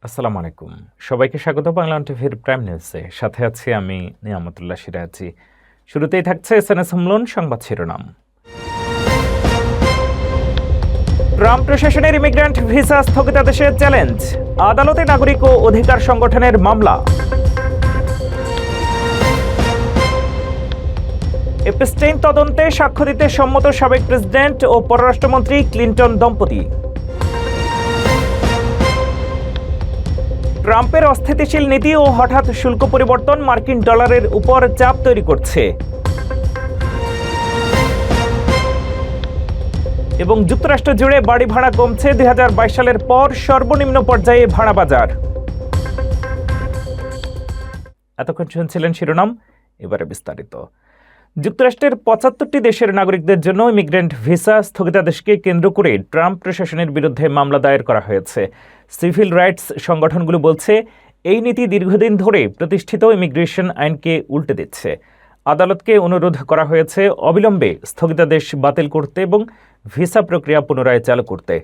আসসালামু আলাইকুম। সবাইকে স্বাগত বাংলা টিভির প্রাইম নিউজে। সাথে আছি আমি নিয়ামতুল্লাহ সিরাজি। শুরুতেই থাকছে এসএনএস হোমলোন সংবাদ শিরোনাম। ট্রাম্প প্রশাসনের ইমিগ্রেন্ট ভিসা স্থগিতাদেশের চ্যালেঞ্জ, আদালতে নাগরিক ও অধিকার সংগঠনের মামলা। এপস্টেইন তদন্তে সাক্ষ্য দিতে সম্মত সাবেক প্রেসিডেন্ট ও পররাষ্ট্রমন্ত্রী ক্লিন্টন দম্পতি। ট্রাম্পের অস্থিতিশীল নীতি ও হঠাৎ শুল্ক পরিবর্তন মার্কিন ডলারের উপর চাপ তৈরি করছে। এবং যুক্তরাষ্ট্র জুড়ে বাড়ি ভাড়া কমছে ২০২২ সালের পর সর্বনিম্ন পর্যায়ে ভাড়া বাজার। এতক্ষণ শুনছিলেন শিরোনাম, এবারে বিস্তারিত। যুক্তরাষ্ট্রের ৭৫টি দেশের নাগরিকদের জন্য ইমিগ্রেন্ট ভিসা স্থগিতাদেশকে কেন্দ্র করে ট্রাম্প প্রশাসনের বিরুদ্ধে মামলা দায়ের করা হয়েছে। সিভিল রাইটস সংগঠনগুলো বলছে, এই নীতি দীর্ঘদিন ধরে প্রতিষ্ঠিত ইমিগ্রেশন আইনকে উল্টে দিচ্ছে। আদালতকে অনুরোধ করা হয়েছে অবিলম্বে স্থগিতাদেশ বাতিল করতে এবং ভিসা প্রক্রিয়া পুনরায় চালু করতে।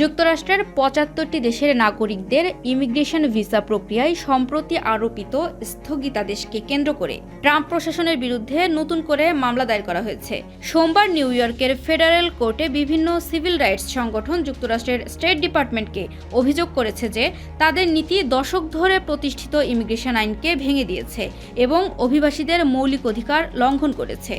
যুক্তরাষ্ট্রের ৭৫টি দেশের নাগরিকদের ইমিগ্রেশন ভিসা প্রক্রিয়ায় সম্প্রতি আরোপিত স্থগিতাদেশকে কেন্দ্র করে ট্রাম্প প্রশাসনের বিরুদ্ধে নতুন করে মামলা দায়ের করা হয়েছে। সোমবার নিউ ইয়র্কের ফেডারেল কোর্টে বিভিন্ন সিভিল রাইটস সংগঠন যুক্তরাষ্ট্রের স্টেট ডিপার্টমেন্টকে অভিযোগ করেছে যে তাদের নীতি দশক ধরে প্রতিষ্ঠিত ইমিগ্রেশন আইনকে ভেঙে দিয়েছে এবং অভিবাসীদের মৌলিক অধিকার লঙ্ঘন করেছে।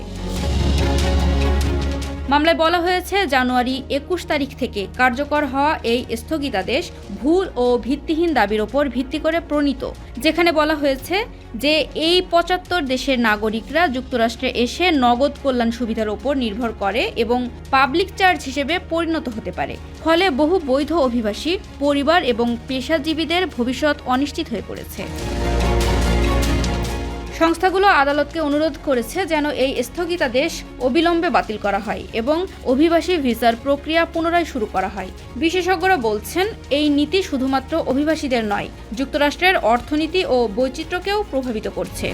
মামলায় বলা হয়েছে, জানুয়ারি ২১ তারিখ থেকে কার্যকর হওয়া এই স্থগিতাদেশ ভুল ও ভিত্তিহীন দাবির ওপর ভিত্তি করে প্রণীত, যেখানে বলা হয়েছে যে এই ৭৫ দেশের নাগরিকরা যুক্তরাষ্ট্রে এসে নগদ কল্যাণ সুবিধার ওপর নির্ভর করে এবং পাবলিক চার্জ হিসেবে পরিণত হতে পারে। ফলে বহু বৈধ অভিবাসী পরিবার এবং পেশাজীবীদের ভবিষ্যৎ অনিশ্চিত হয়ে পড়েছে। সংস্থাগুলো আদালতকে অনুরোধ করেছে যেন এই স্থগিতাদেশ অবিলম্বে বাতিল করা হয় এবং অভিবাসী ভিসার প্রক্রিয়া পুনরায় শুরু করা হয়। বিশেষজ্ঞরা বলছেন, এই নীতি শুধুমাত্র অভিবাসীদের নয়, যুক্তরাষ্ট্রের অর্থনীতি ও বৈচিত্র্যকেও প্রভাবিত করছে।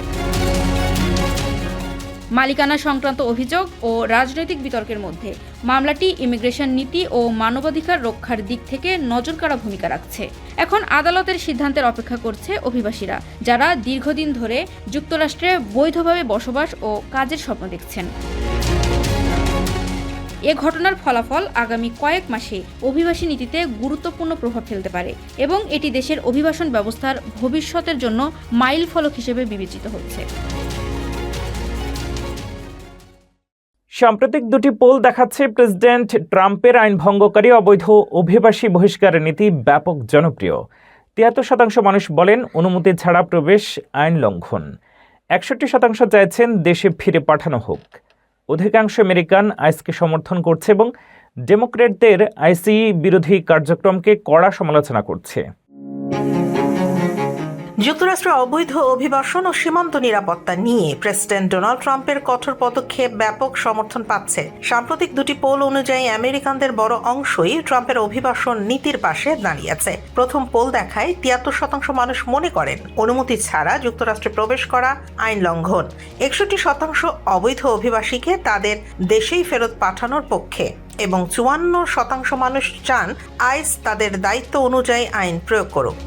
মালিকানা সংক্রান্ত অভিযোগ ও রাজনৈতিক বিতর্কের মধ্যে মামলাটি ইমিগ্রেশন নীতি ও মানবাধিকার রক্ষার দিক থেকে নজরকাড়া ভূমিকা রাখছে। এখন আদালতের সিদ্ধান্তের অপেক্ষা করছে অভিবাসীরা, যারা দীর্ঘদিন ধরে যুক্তরাষ্ট্রে বৈধভাবে বসবাস ও কাজের স্বপ্ন দেখছেন। এ ঘটনার ফলাফল আগামী কয়েক মাসে অভিবাসী নীতিতে গুরুত্বপূর্ণ প্রভাব ফেলতে পারে এবং এটি দেশের অভিবাসন ব্যবস্থার ভবিষ্যতের জন্য মাইলফলক হিসেবে বিবেচিত হচ্ছে। সাম্প্রতিক দুটি পোল দেখাচ্ছে, প্রেসিডেন্ট ট্রাম্পের আইন ভঙ্গকারী অবৈধ অভিবাসী বহিষ্কার নীতি ব্যাপক জনপ্রিয়। ৭৩% মানুষ বলেন অনুমতি ছাড়া প্রবেশ আইন লঙ্ঘন। ৬১% চাইছেন দেশে ফিরে পাঠানো হোক। অধিকাংশ আমেরিকান আইসকে সমর্থন করছে এবং ডেমোক্র্যাটদের আইসিই বিরোধী কার্যক্রমকে কড়া সমালোচনা করছে। যুক্তরাষ্ট্রে অবৈধ অভিবাসন ও সীমান্ত নিরাপত্তা নিয়ে প্রেসিডেন্ট ডোনাল্ড ট্রাম্পের কঠোর পদক্ষেপ ব্যাপক সমর্থন পাচ্ছে। সাম্প্রতিক দুটি পোল অনুযায়ী আমেরিকানদের বড় অংশই ট্রাম্পের অভিবাসন নীতির পাশে দাঁড়িয়েছে। প্রথম পোল দেখায় ৭৩% মানুষ মনে করেন অনুমতি ছাড়া যুক্তরাষ্ট্রে প্রবেশ করা আইন লঙ্ঘন। ৬১% অবৈধ অভিবাসীকে তাদের দেশেই ফেরত পাঠানোর পক্ষে এবং ৫৪% মানুষ চান আইস তাদের দায়িত্ব অনুযায়ী আইন প্রয়োগ করুক।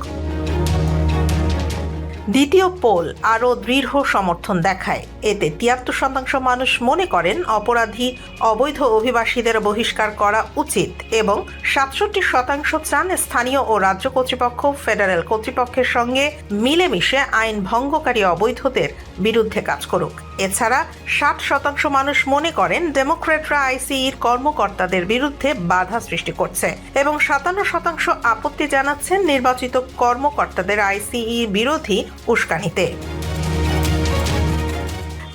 দ্বিতীয় পোল আরও দৃঢ় সমর্থন দেখায়। এতে ৭৩% মানুষ মনে করেন অপরাধী অবৈধ অভিবাসীদের বহিষ্কার করা উচিত এবং ৬৭% চান স্থানীয় ও রাজ্য কর্তৃপক্ষ ফেডারেল কর্তৃপক্ষের সঙ্গে মিলেমিশে আইন ভঙ্গকারী অবৈধদের বিরুদ্ধে কাজ করুক। এছাড়া ৬০% মানুষ মনে করেন ডেমোক্র্যাটরা আইসিইর কর্মকর্তাদের বিরুদ্ধে বাধা সৃষ্টি করছে এবং ৫৭% আপত্তি জানাচ্ছেন নির্বাচিত কর্মকর্তাদের আইসিই বিরোধী উস্কানিতে।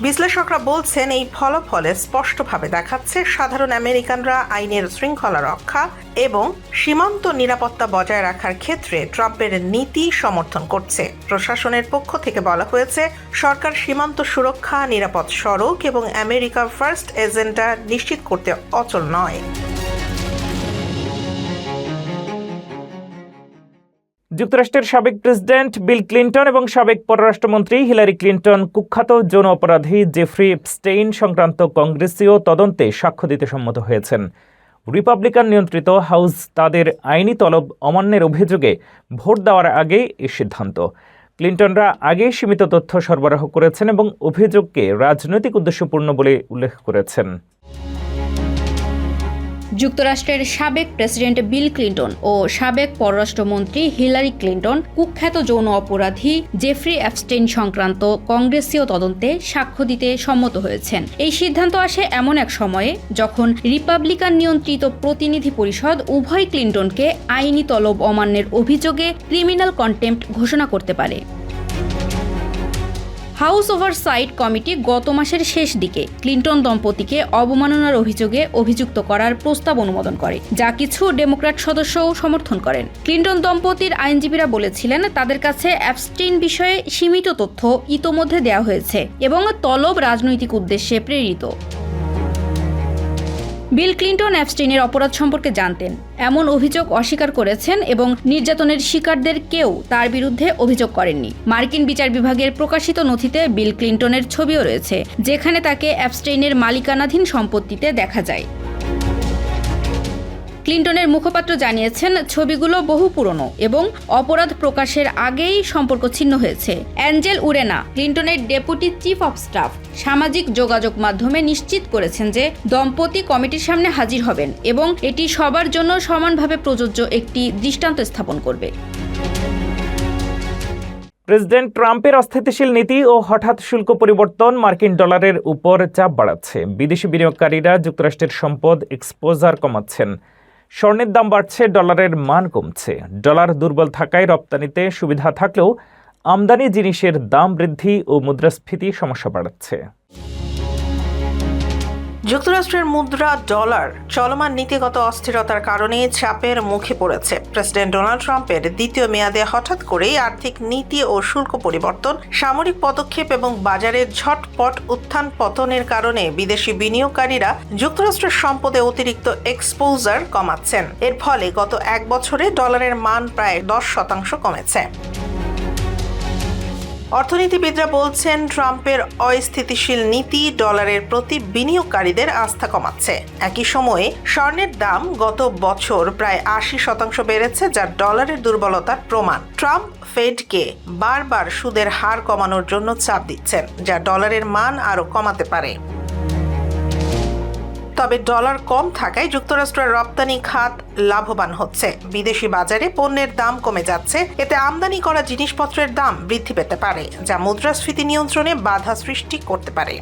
বিশ্লেষকরা বলছেন, এই ফলাফলে স্পষ্টভাবে দেখাচ্ছে সাধারণ আমেরিকানরা আইনের শৃঙ্খলা রক্ষা এবং সীমান্ত নিরাপত্তা বজায় রাখার ক্ষেত্রে ট্রাম্পের নীতি সমর্থন করছে। প্রশাসনের পক্ষ থেকে বলা হয়েছে, সরকার সীমান্ত সুরক্ষা, নিরাপদ সড়ক এবং আমেরিকা ফার্স্ট এজেন্ডা নিশ্চিত করতে অচল নয়। যুক্তরাষ্ট্রের সাবেক প্রেসিডেন্ট বিল ক্লিন্টন এবং সাবেক পররাষ্ট্রমন্ত্রী হিলারি ক্লিন্টন কুখ্যাত যৌন অপরাধী জেফ্রি এপস্টেইন সংক্রান্ত কংগ্রেসীয় তদন্তে সাক্ষ্য দিতে সম্মত হয়েছেন। রিপাবলিকান নিয়ন্ত্রিত হাউস তাদের আইনি তলব অমান্যের অভিযোগে ভোট দেওয়ার আগে এই সিদ্ধান্ত। ক্লিন্টনরা আগেই সীমিত তথ্য সরবরাহ করেছেন এবং অভিযোগকে রাজনৈতিক উদ্দেশ্যপূর্ণ বলে উল্লেখ করেছেন। যুক্তরাষ্ট্রের সাবেক প্রেসিডেন্ট বিল ক্লিন্টন ও সাবেক পররাষ্ট্রমন্ত্রী হিলারি ক্লিন্টন কুখ্যাত যৌন অপরাধী জেফ্রি অ্যাপস্টেইন সংক্রান্ত কংগ্রেসীয় তদন্তে সাক্ষ্য দিতে সম্মত হয়েছেন। এই সিদ্ধান্ত আসে এমন এক সময়ে যখন রিপাবলিকান নিয়ন্ত্রিত প্রতিনিধি পরিষদ উভয় ক্লিন্টনকে আইনি তলব অমান্যের অভিযোগে ক্রিমিনাল কন্টেম্প্ট ঘোষণা করতে পারে। হাউস ওভারসাইট কমিটি গত মাসের শেষ দিকে ক্লিন্টন দম্পতিকে অবমাননার অভিযোগে অভিযুক্ত করার প্রস্তাব অনুমোদন করে, যা কিছু ডেমোক্র্যাট সদস্যও সমর্থন করেন। ক্লিন্টন দম্পতির আইনজীবীরা বলেছিলেন তাদের কাছে অ্যাপস্টেইন বিষয়ে সীমিত তথ্য ইতোমধ্যে দেওয়া হয়েছে এবং তলব রাজনৈতিক উদ্দেশ্যে প্রেরিত। বিল ক্লিন্টন অ্যাপস্টেইনের অপরাধ সম্পর্কে জানতেন, এমন অভিযোগ অস্বীকার করেছেন এবং নির্যাতনের শিকারদের কেউ তার বিরুদ্ধে অভিযোগ করেননি। মার্কিন বিচার বিভাগের প্রকাশিত নথিতে বিল ক্লিন্টনের ছবিও রয়েছে, যেখানে তাকে অ্যাপস্টেইনের মালিকানাধীন সম্পত্তিতে দেখা যায়। ক্লিন্টনের মুখপাত্র জানিয়েছেন ছবিগুলো বহু পুরনো এবং অপরাধ প্রকাশের আগেই সম্পর্ক ছিন্ন হয়েছে। অ্যাঞ্জেল উরেনা, ক্লিন্টনের ডেপুটি চিফ অফ স্টাফ, সামাজিক যোগাযোগ মাধ্যমে নিশ্চিত করেছেন যে দম্পতি কমিটির সামনে হাজির হবেন এবং এটি সবার জন্য সমানভাবে প্রযোজ্য একটি দৃষ্টান্ত স্থাপন করবে। প্রেসিডেন্ট ট্রাম্পের অস্থিতিশীল নীতি ও হঠাৎ শুল্ক পরিবর্তন মার্কিন ডলারের উপর চাপ বাড়াচ্ছে। বিদেশি বিনিয়োগকারীরা যুক্তরাষ্ট্রের সম্পদ এক্সপোজার কমাচ্ছেন। স্বর্ণের দাম বাড়ছে, ডলারের মান কমছে। ডলার দুর্বল থাকায় রপ্তানিতে সুবিধা থাকলেও আমদানি জিনিসের দাম বৃদ্ধি ও মুদ্রাস্ফীতি সমস্যা বাড়াচ্ছে। যুক্তরাষ্ট্রের মুদ্রা ডলার চলমান নীতিগত অস্থিরতার কারণে চাপের মুখে পড়েছে। প্রেসিডেন্ট ডোনাল্ড ট্রাম্পের দ্বিতীয় মেয়াদে হঠাৎ করেই আর্থিক নীতি ও শুল্ক পরিবর্তন, সামরিক পদক্ষেপ এবং বাজারের ঝটপট উত্থান পতনের কারণে বিদেশি বিনিয়োগকারীরা যুক্তরাষ্ট্রের সম্পদে অতিরিক্ত এক্সপোজার কমাচ্ছেন। এর ফলে গত এক বছরে ডলারের মান প্রায় 10% কমেছে। অর্থনীতিবিদরা বলছেন ট্রাম্পের অস্থিতিশীল নীতি ডলারের প্রতি বিনিয়োগকারীদের আস্থা কমাচ্ছে। একই সময়ে স্বর্ণের দাম গত বছর প্রায় 80% বেড়েছে, যা ডলারের দুর্বলতার প্রমাণ। ট্রাম্প ফেডকে বারবার সুদের হার কমানোর জন্য চাপ দিচ্ছেন, যা ডলারের মান আরও কমাতে পারে। তবে ডলার কম থাকায় যুক্তরাষ্ট্রের রপ্তানি খাত লাভবান হচ্ছে। বিদেশি বাজারে পণ্যের দাম কমে যাচ্ছে, এতে আমদানি করা জিনিসপত্রের দাম বৃদ্ধি পেতে পারে, যা মুদ্রাস্ফীতি নিয়ন্ত্রণে বাধা সৃষ্টি করতে পারে।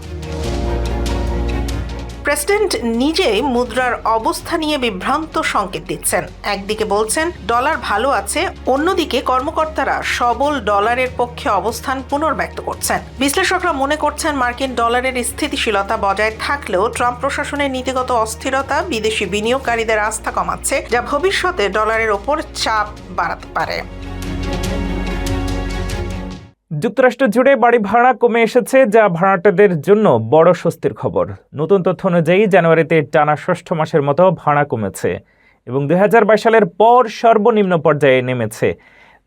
প্রেসিডেন্ট নিজেই মুদ্রার অবস্থা নিয়ে বিভ্রান্ত সংকেত দিচ্ছেন। একদিকে বলছেন ডলার ভালো আছে, অন্যদিকে কর্মকর্তারা সবল ডলারের পক্ষে অবস্থান পুনর্ব্যক্ত করছেন। বিশ্লেষকরা মনে করছেন মার্কিন ডলারের স্থিতিশীলতা বজায় থাকলেও ট্রাম্প প্রশাসনের নীতিগত অস্থিরতা বিদেশি বিনিয়োগকারীদের আস্থা কমাচ্ছে, যা ভবিষ্যতে ডলারের ওপর চাপ বাড়াতে পারে। যুক্তরাষ্ট্র জুড়ে বাড়ি ভাড়া কমে এসেছে, যা ভাড়াটেদের জন্য বড় স্বস্তির খবর। নতুন তথ্য অনুযায়ী জানুয়ারিতে টানা 6ষ্ঠ মাসের মতো ভাড়া কমেছে এবং 2022 সালের পর সর্বনিম্ন পর্যায়ে নেমেছে।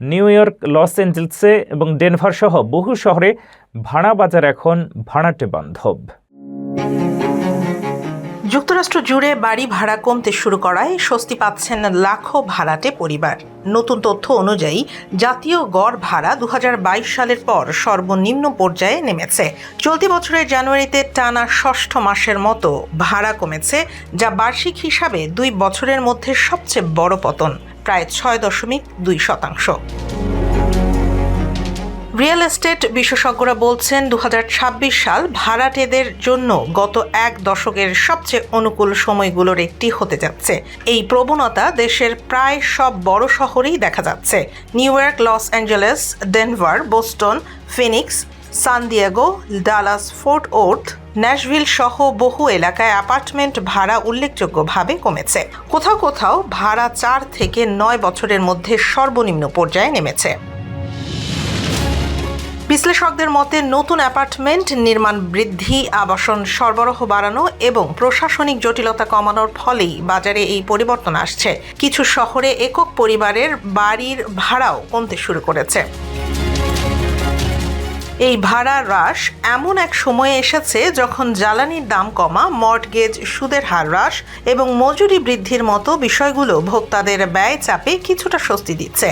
নিউ ইয়র্ক, লস অ্যাঞ্জেলেসে এবং ডেনভার সহ বহু শহরে ভাড়া বাজার এখন ভাড়াটে বান্ধব। যুক্তরাষ্ট্র জুড়ে বাড়ি ভাড়া কমতে শুরু করায় স্বস্তি পাচ্ছেন লাখো ভাড়াটে পরিবার। নতুন তথ্য অনুযায়ী জাতীয় গড় ভাড়া 2022 সালের পর সর্বনিম্ন পর্যায়ে নেমেছে। চলতি বছরের জানুয়ারিতে টানা 6ষ্ঠ মাসের মতো ভাড়া কমেছে, যা বার্ষিক হিসাবে 2 বছরের মধ্যে সবচেয়ে বড় পতন, প্রায় 6.2%। রিয়েল এস্টেট বিশেষজ্ঞরা বলছেন 2026 সাল ভাড়াটেদের জন্য গত এক দশকের সবচেয়ে অনুকূল সময়গুলোর একটি হতে যাচ্ছে। এই প্রবণতা দেশের প্রায় সব বড় শহরেই দেখা যাচ্ছে। New York, Los Angeles, Denver, Boston, Phoenix, San Diego, Dallas, Fort Worth, Nashville সহ বহু এলাকায় অ্যাপার্টমেন্ট ভাড়া উল্লেখযোগ্যভাবে কমেছে। কোথাও কোথাও ভাড়া 4 থেকে 9 বছরের মধ্যে সর্বনিম্ন পর্যায়ে নেমেছে। বিশ্লেষকদের মতে নতুন অ্যাপার্টমেন্ট নির্মাণ বৃদ্ধি, আবাসন সরবরাহ বাড়ানো এবং প্রশাসনিক জটিলতা কমানোর ফলেই বাজারে এই পরিবর্তন আসছে। কিছু শহরে একক পরিবারের বাড়ির ভাড়াও কমতে শুরু করেছে। এই ভাড়া হ্রাস এমন এক সময়ে এসেছে যখন জ্বালানির দাম কমা, মর্টগেজ সুদের হার হ্রাস এবং মজুরি বৃদ্ধির মতো বিষয়গুলো ভোক্তাদের ব্যয় চাপে কিছুটা স্বস্তি দিচ্ছে।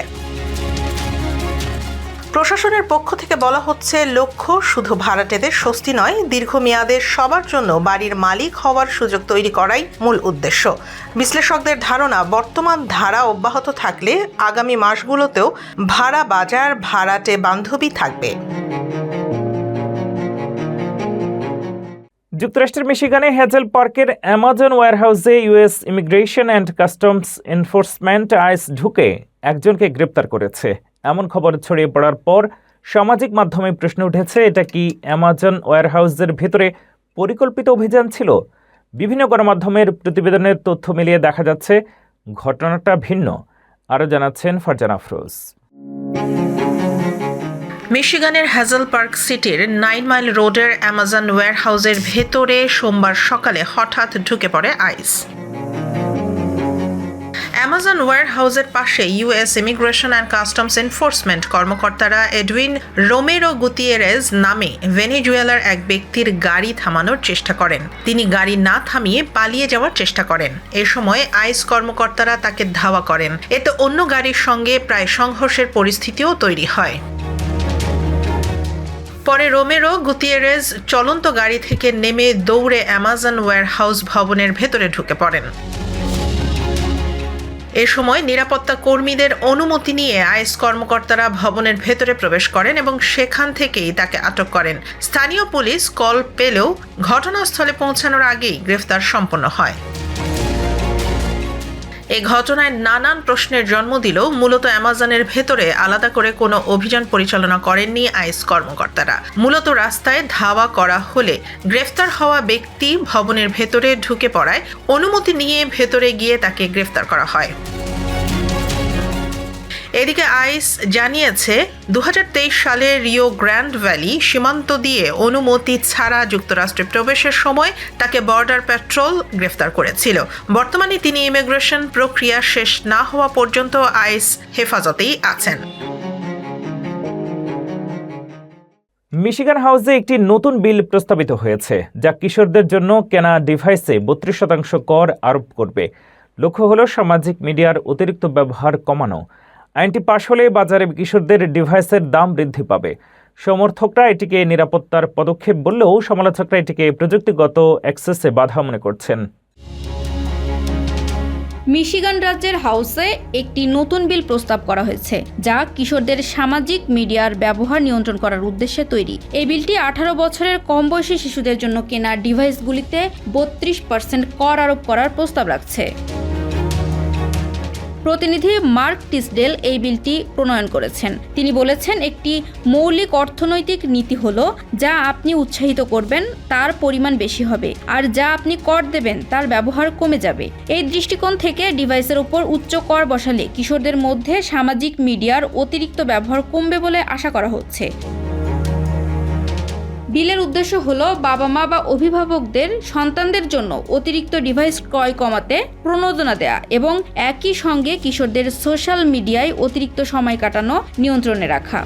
প্রশাসনের পক্ষ থেকে বলা হচ্ছে, লক্ষ্য শুধু ভাড়াটেদের স্বস্তি নয়, দীর্ঘমেয়াদে সবার জন্য বাড়ির মালিক হওয়ার সুযোগ তৈরি করাই মূল উদ্দেশ্য। বিশ্লেষকদের ধারণা, বর্তমান ধারা অব্যাহত থাকলে আগামী মাসগুলোতেও ভাড়া বাজার ভাড়াটে বান্ধবী থাকবে। যুক্তরাষ্ট্রের মিশিগানে হ্যাজেল পার্কের অ্যামাজন ওয়্যারহাউসে US immigration and customs enforcement ICE ঢুকে একজনকে গ্রেপ্তার করেছে। এমন খবর ছড়িয়ে পড়ার পর সামাজিক মাধ্যমে প্রশ্ন উঠেছে, এটা কি অ্যামাজন ওয়্যারহাউসের ভেতরে পরিকল্পিত অভিযান ছিল? বিভিন্ন গণমাধ্যমের প্রতিবেদনের তথ্য মিলিয়ে দেখা যাচ্ছে ঘটনাটা ভিন্ন। আরও জানাচ্ছেন ফারজানা আফরোজ। মিশিগানের হ্যাজেল পার্ক সিটির 9 মাইল রোডের অ্যামাজন ওয়্যারহাউসের ভেতরে সোমবার সকালে হঠাৎ ঢুকে পড়ে আইস। অ্যামাজন ওয়্যারহাউসের পাশে US immigration and customs enforcement কর্মকর্তারা এডউইন রোমেরো গুতিয়েরেজ নামে ভেনেজুয়েলার এক ব্যক্তির গাড়ি থামানোর চেষ্টা করেন। তিনি গাড়ি না থামিয়ে পালিয়ে যাওয়ার চেষ্টা করেন। এ সময় আইস কর্মকর্তারা তাকে ধাওয়া করেন। এতে অন্য গাড়ির সঙ্গে প্রায় সংঘর্ষের পরিস্থিতিও তৈরি হয়। পরে রোমেরো গুতিয়েরেজ চলন্ত গাড়ি থেকে নেমে দৌড়ে অ্যামাজন ওয়্যারহাউস ভবনের ভেতরে ঢুকে পড়েন। এ সময় নিরাপত্তা কর্মীদের অনুমতি নিয়ে আইস কর্মকর্তারা ভবনের ভেতরে প্রবেশ করেন এবং সেখান থেকেই তাকে আটক করেন। স্থানীয় পুলিশ কল পেলেও ঘটনাস্থলে পৌঁছানোর আগেই গ্রেফতার সম্পন্ন হয়। এই ঘটনায় নানান প্রশ্নের জন্ম দিলেও মূলত অ্যামাজনের ভেতরে আলাদা করে কোনো অভিযান পরিচালনা করেননি আইস কর্মকর্তারা। মূলত রাস্তায় ধাওয়া করা হলে গ্রেফতার হওয়া ব্যক্তি ভবনের ভেতরে ঢুকে পড়ায় অনুমতি নিয়ে ভেতরে গিয়ে তাকে গ্রেফতার করা হয়। এদিকে আইস জানিয়েছে 2023 সালে রিও গ্র্যান্ড ভ্যালি সীমান্ত দিয়ে অনুমতি ছাড়া যুক্তরাষ্ট্রে প্রবেশের সময় তাকে বর্ডার পেট্রোল গ্রেফতার করেছিল। বর্তমানে তিনি ইমিগ্রেশন প্রক্রিয়া শেষ না হওয়া পর্যন্ত আইস হেফাজতেই আছেন। মিশিগান হাউসে একটি নতুন বিল প্রস্তাবিত হয়েছে, যা কিশোরদের জন্য কেনা ডিভাইসে 32% কর আরোপ করবে। লক্ষ্য হল সামাজিক মিডিয়ার অতিরিক্ত ব্যবহার কমানো। আইনটি পাশ হলে বাজারে কিশোরদের ডিভাইসের দাম বৃদ্ধি পাবে। সমর্থকরা এটিকে নিরাপত্তার পদক্ষেপ বললেও সমালোচকরা এটিকে প্রযুক্তিগত অ্যাক্সেসে বাধা মনে করছেন। মিশিগান রাজ্যের হাউসে একটি নতুন বিল প্রস্তাব করা হয়েছে, যা কিশোরদের সামাজিক মিডিয়ার ব্যবহার নিয়ন্ত্রণ করার উদ্দেশ্যে তৈরি। এই বিলটি 18 বছরের কম বয়সী শিশুদের জন্য কেনা ডিভাইসগুলিতে 32% কর আরোপ করার প্রস্তাব রাখছে। প্রতিনিধি মার্ক টিসডেল এই বিলটি প্রণয়ন করেছেন। তিনি বলেছেন, একটি মৌলিক অর্থনৈতিক নীতি হলো, যা আপনি উৎসাহিত করবেন তার পরিমাণ বেশি হবে, আর যা আপনি কর দেবেন তার ব্যবহার কমে যাবে। এই দৃষ্টিকোণ থেকে ডিভাইসের উপর উচ্চ কর বসালে কিশোরদের মধ্যে সামাজিক মিডিয়ার অতিরিক্ত ব্যবহার কমবে বলে আশা করা হচ্ছে। বিলের উদ্দেশ্য হলো বাবা মা বা অভিভাবকদের সন্তানদের জন্য অতিরিক্ত ডিভাইস ক্রয় কমাতে প্রণোদনা দেয়া এবং একই সঙ্গে কিশোরদের সোশ্যাল মিডিয়ায় অতিরিক্ত সময় কাটানো নিয়ন্ত্রণে রাখা।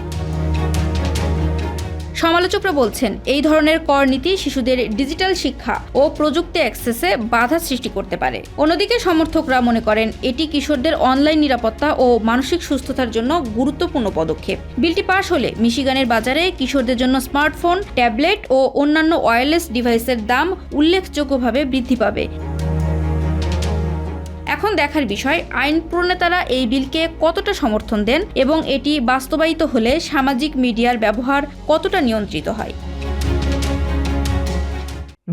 সমালোচকরা বলছেন, এই ধরনের কর নীতি শিশুদের ডিজিটাল শিক্ষা ও প্রযুক্তি অ্যাক্সেসে বাধা সৃষ্টি করতে পারে। অন্যদিকে সমর্থকরা মনে করেন এটি কিশোরদের অনলাইন নিরাপত্তা ও মানসিক সুস্থতার জন্য গুরুত্বপূর্ণ পদক্ষেপ। বিলটি পাশ হলে মিশিগানের বাজারে কিশোরদের জন্য স্মার্টফোন, ট্যাবলেট ও অন্যান্য ওয়্যারলেস ডিভাইসের দাম উল্লেখযোগ্যভাবে বৃদ্ধি পাবে। এখন দেখার বিষয়, আইন প্রণেতারা এই বিলকে কতটা সমর্থন দেন এবং এটি বাস্তবায়িত হলে সামাজিক মিডিয়ার ব্যবহার কতটা নিয়ন্ত্রিত হয়।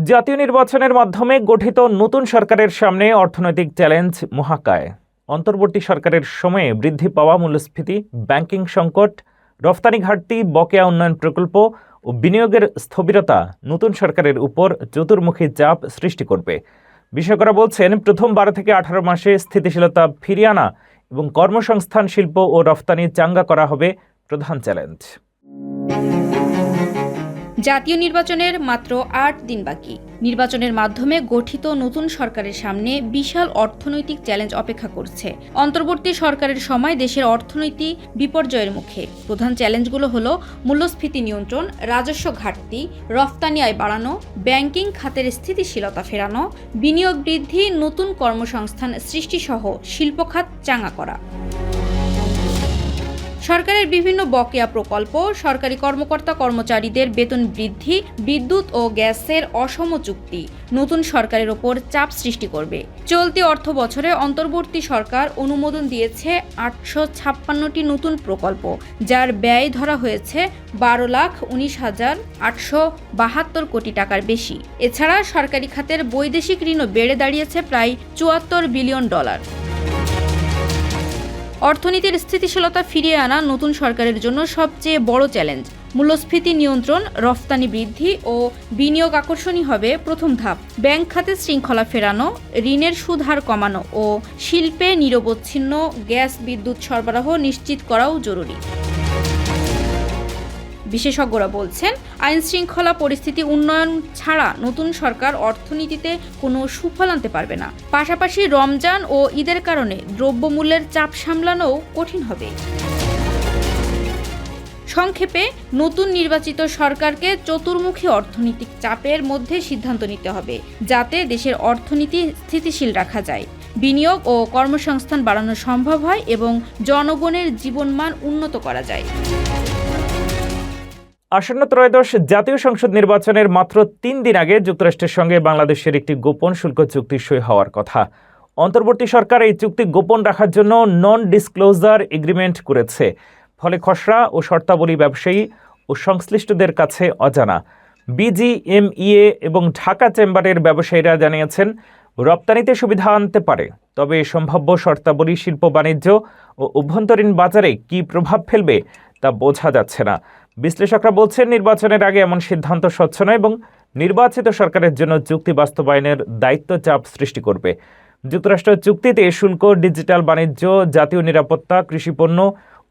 জাতীয় নির্বাচনের মাধ্যমে গঠিত নতুন সরকারের সামনে অর্থনৈতিক চ্যালেঞ্জ মহাকায়। অন্তর্বর্তী সরকারের সময়ে বৃদ্ধি পাওয়া মূল্যস্ফীতি, ব্যাংকিং সংকট, রফতানি ঘাটতি, বকেয়া উন্নয়ন প্রকল্প ও বিনিয়োগের স্থবিরতা নতুন সরকারের উপর চতুর্মুখী চাপ সৃষ্টি করবে। বিশেষজ্ঞরা বলছেন, প্রথম 12 থেকে 18 মাসে স্থিতিশীলতা ফিরিয়ে আনা এবং কর্মসংস্থান, শিল্প ও রফতানি চাঙ্গা করা হবে প্রধান চ্যালেঞ্জ। জাতীয় নির্বাচনের মাত্র ৮ দিন বাকি। নির্বাচনের মাধ্যমে গঠিত নতুন সরকারের সামনে বিশাল অর্থনৈতিক চ্যালেঞ্জ অপেক্ষা করছে। অন্তর্বর্তী সরকারের সময় দেশের অর্থনীতি বিপর্যয়ের মুখে। প্রধান চ্যালেঞ্জগুলো হলো মূল্যস্ফীতি নিয়ন্ত্রণ, রাজস্ব ঘাটতি, রফতানি আয় বাড়ানো, ব্যাংকিং খাতের স্থিতিশীলতা ফেরানো, বিনিয়োগ বৃদ্ধি, নতুন কর্মসংস্থান সৃষ্টিসহ শিল্পখাত চাঙা করা। সরকারের বিভিন্ন বকেয়া প্রকল্প, সরকারি কর্মকর্তা কর্মচারীদের বেতন বৃদ্ধি, বিদ্যুৎ ও গ্যাসের অসম চুক্তি নতুন সরকারের ওপর চাপ সৃষ্টি করবে। চলতি অর্থ বছরে অন্তর্বর্তী সরকার অনুমোদন দিয়েছে ৮৫৬টি নতুন প্রকল্প, যার ব্যয় ধরা হয়েছে ১২,১৯,৮৭২ কোটি টাকার বেশি। এছাড়া সরকারি খাতের বৈদেশিক ঋণও বেড়ে দাঁড়িয়েছে প্রায় $৭৪ বিলিয়ন। অর্থনীতির স্থিতিশীলতা ফিরিয়ে আনা নতুন সরকারের জন্য সবচেয়ে বড় চ্যালেঞ্জ। মূল্যস্ফীতি নিয়ন্ত্রণ, রফতানি বৃদ্ধি ও বিনিয়োগ আকর্ষণই হবে প্রথম ধাপ। ব্যাংক খাতে শৃঙ্খলা ফেরানো, ঋণের সুদ হার কমানো ও শিল্পে নিরবচ্ছিন্ন গ্যাস বিদ্যুৎ সরবরাহ নিশ্চিত করাও জরুরি। বিশেষজ্ঞরা বলছেন, আইন শৃঙ্খলা পরিস্থিতি উন্নয়ন ছাড়া নতুন সরকার অর্থনীতিতে কোনো সুফল আনতে পারবে না। পাশাপাশি রমজান ও ঈদের কারণে দ্রব্যমূল্যের চাপ সামলানোও কঠিন হবে। সংক্ষেপে, নতুন নির্বাচিত সরকারকে চতুর্মুখী অর্থনৈতিক চাপের মধ্যে সিদ্ধান্ত নিতে হবে, যাতে দেশের অর্থনীতি স্থিতিশীল রাখা যায়, বিনিয়োগ ও কর্মসংস্থান বাড়ানো সম্ভব হয় এবং জনগণের জীবনমান উন্নত করা যায়। আসন্ন ত্রয়োদশ জাতীয় সংসদ নির্বাচনের মাত্র ৩ দিন আগে যুক্তরাষ্ট্রের সঙ্গে বাংলাদেশের একটি গোপন শুল্ক চুক্তি সই হওয়ার কথা। অন্তর্বর্তী সরকার এই চুক্তি গোপন রাখার জন্য নন ডিসক্লোজার এগ্রিমেন্ট করেছে। ফলে খসড়া ও শর্তাবলী ব্যবসায়ী ও সংশ্লিষ্টদের কাছে অজানা। বিজিএমইএ এবং ঢাকা চেম্বারের ব্যবসায়ীরা জানিয়েছেন, রপ্তানিতে সুবিধা আনতে পারে, তবে সম্ভাব্য শর্তাবলী শিল্প বাণিজ্য ও অভ্যন্তরীণ বাজারে কী প্রভাব ফেলবে তা বোঝা যাচ্ছে না। বিশ্লেষকরা বলছেন, নির্বাচনের আগে এমন সিদ্ধান্ত স্বচ্ছ নয় এবং নির্বাচিত সরকারের জন্য চুক্তি বাস্তবায়নের দায়িত্ব চাপ সৃষ্টি করবে। যুক্তরাষ্ট্র চুক্তিতে শুল্ক, ডিজিটাল বাণিজ্য, জাতীয় নিরাপত্তা, কৃষিপণ্য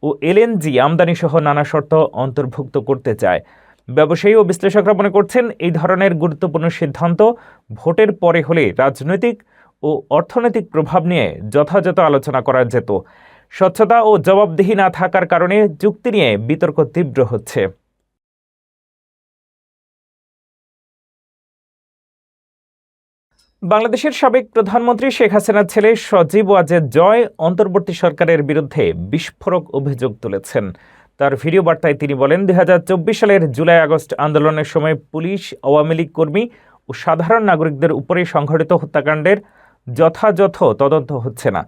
ও এলএনজি আমদানি সহ নানা শর্ত অন্তর্ভুক্ত করতে চায়। ব্যবসায়ী ও বিশ্লেষকরা মনে করছেন, এই ধরনের গুরুত্বপূর্ণ সিদ্ধান্ত ভোটের পরে হলে রাজনৈতিক ও অর্থনৈতিক প্রভাব নিয়ে যথাযথ আলোচনা করা যেত। স্বচ্ছতা ও জবাবদিহি না থাকার কারণে চুক্তি নিয়ে বিতর্ক তীব্র হচ্ছে। বাংলাদেশের সাবেক প্রধানমন্ত্রী শেখ হাসিনার ছেলে সজীব ওয়াজেদ জয় অন্তর্বর্তী সরকারের বিরুদ্ধে বিস্ফোরক অভিযোগ তুলেছেন। তার ভিডিও বার্তায় তিনি বলেন, ২০২৪ সালের জুলাই-আগস্ট আন্দোলনের সময় পুলিশ, আওয়ামী লীগ কর্মী ও সাধারণ নাগরিকদের উপরে সংঘটিত হত্যাকাণ্ডের যথাযথ তদন্ত হচ্ছে না,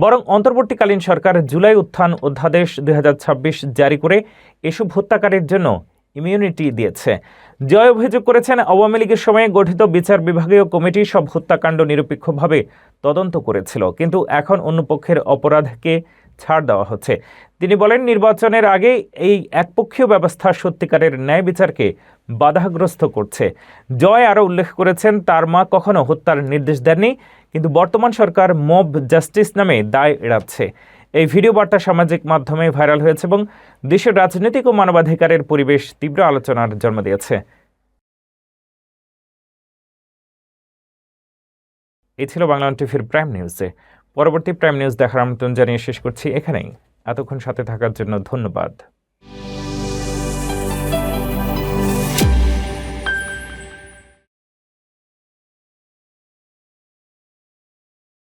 বরং অন্তর্বর্তীকালীন সরকার জুলাই উত্থান অধ্যাদেশ ২০২৬ জারি করে এসব হত্যাকারীর জন্য ইমিউনিটি দিয়েছে। জয় অভিযোগ করেছেন, আওয়ামী লীগের সময়ে গঠিত বিচার বিভাগীয় কমিটি সব হত্যাকাণ্ড নিরপেক্ষভাবে তদন্ত করেছিল, কিন্তু এখন অন্য পক্ষের অপরাধকে ছাড় দেওয়া হচ্ছে। তিনি বলেন, নির্বাচনের আগে এই একপক্ষীয় ব্যবস্থা সত্যিকারের ন্যায় বিচারকে বাধাগ্রস্ত করছে। জয় আরও উল্লেখ করেছেন, তার মা কখনো হত্যার নির্দেশ দেননি, কিন্তু বর্তমান সরকার মব জাস্টিস নামে দায় এড়াচ্ছে। এই ভিডিও বার্তা সামাজিক মাধ্যমে ভাইরাল হয়েছে এবং দেশের রাজনৈতিক ও মানবাধিকারের পরিবেশ তীব্র আলোচনার জন্ম দিয়েছে। এই ছিল বাংলা টিভির প্রাইম নিউজে। পরবর্তী প্রাইম নিউজ দেখার আমন্ত্রণ জানিয়ে শেষ করছি এখানেই। এতক্ষণ সাথে থাকার জন্য ধন্যবাদ।